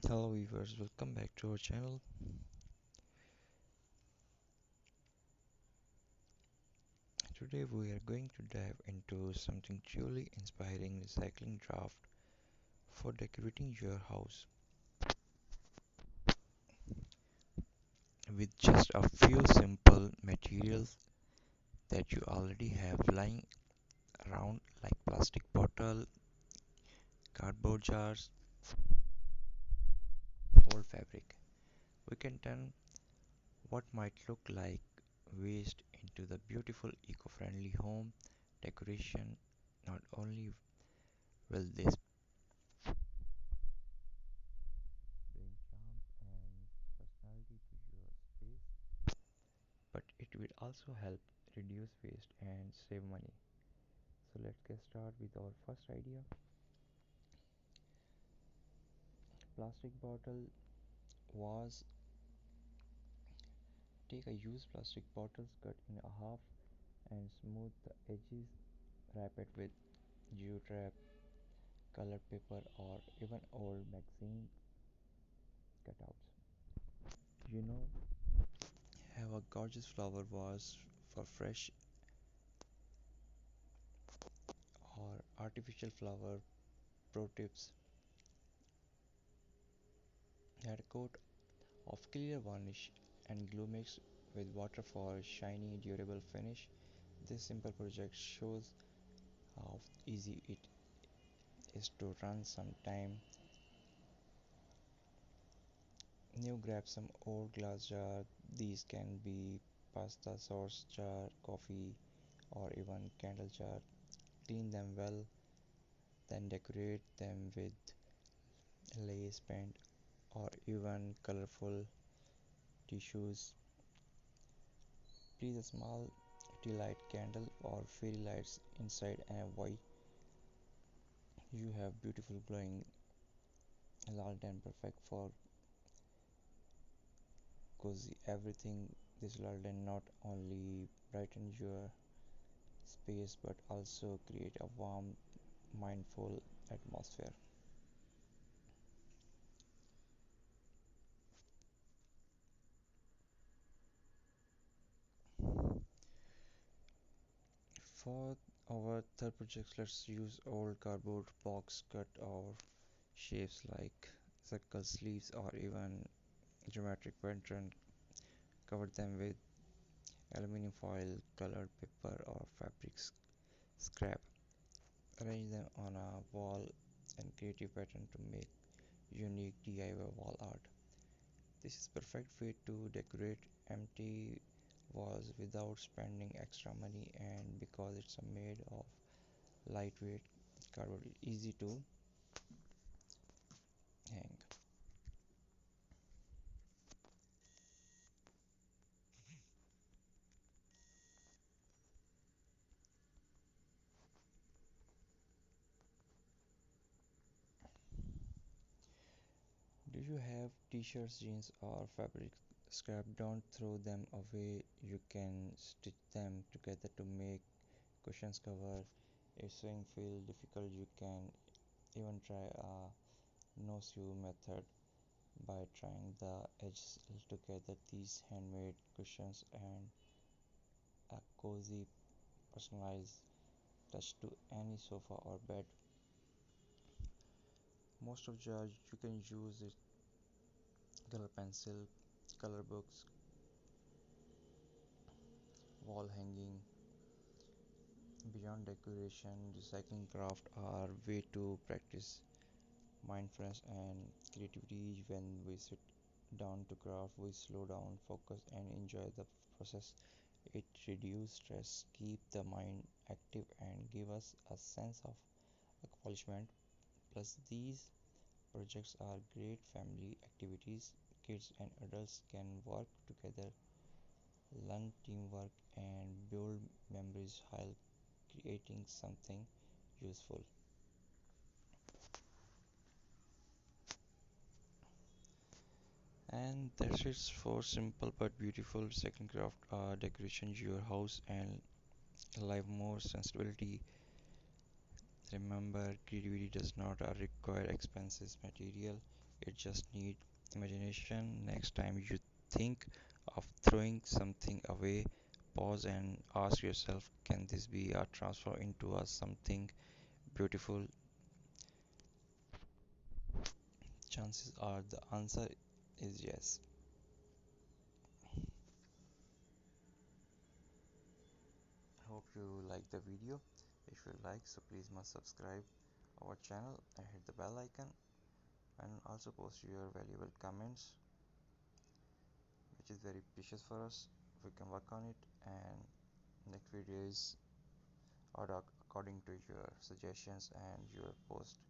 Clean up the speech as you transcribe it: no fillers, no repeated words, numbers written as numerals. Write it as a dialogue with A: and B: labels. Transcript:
A: Hello viewers, welcome back to our channel. Today we are going to dive into something truly inspiring, recycling draft for decorating your house with just a few simple materials that you already have lying around, like plastic bottle, cardboard jars, old fabric. We can turn what might look like waste into the beautiful eco-friendly home decoration. Not only will this bring charm and personality to your space, but it will also help reduce waste and save money. So let's get started with our first idea. Plastic bottle vase. Take a used plastic bottle, cut in half and smooth the edges. Wrap it with geotrap, colored paper, or even old magazine cutouts. You know, have a gorgeous flower vase for fresh or artificial flower. Pro tips: add a coat of clear varnish and glue mix with water for shiny, durable finish. This simple project shows how easy it is to run. Sometime new, grab some old glass jar. These can be pasta sauce jar, coffee, or even candle jar. Clean them well, then decorate them with lace paint or even colorful tissues. Place a small tea light candle or fairy lights inside and avoid. You have beautiful glowing lantern, perfect for cozy everything. This lantern not only brightens your space but also create a warm, mindful atmosphere. For our third project, let's use old cardboard box cut or shapes like circle sleeves or even geometric pattern. Cover them with aluminum foil, colored paper, or fabric scrap. Arrange them on a wall and creative pattern to make unique DIY wall art. This is perfect way to decorate empty walls without spending extra money, and because it's made of lightweight cardboard, easy to hang. Do you have t-shirts, jeans, or fabric scrap? Don't throw them away. You can stitch them together to make cushions cover. If sewing feels difficult, you can even try a no sew method by trying the edges together. These handmade cushions and a cozy personalized touch to any sofa or bed. Most of jars you can use it color pencil, color books, wall hanging. Beyond decoration, recycling craft are way to practice mindfulness and creativity. When we sit down to craft, we slow down, focus, and enjoy the process. It reduces stress, keep the mind active, and give us a sense of accomplishment. Plus, these projects are great family activities. Kids and adults can work together, learn teamwork, and build memories while creating something useful. And that's it for simple but beautiful second craft decoration your house and live more sensibility. Remember, creativity does not require expensive material, it just needs imagination. Next time you think of throwing something away, pause and ask yourself, can this be transformed into something beautiful? Chances are the answer is yes. Hope you like the video. If you like, so please must subscribe our channel and hit the bell icon, and also post your valuable comments, which is very precious for us. We can work on it, and next video is according to your suggestions and your post.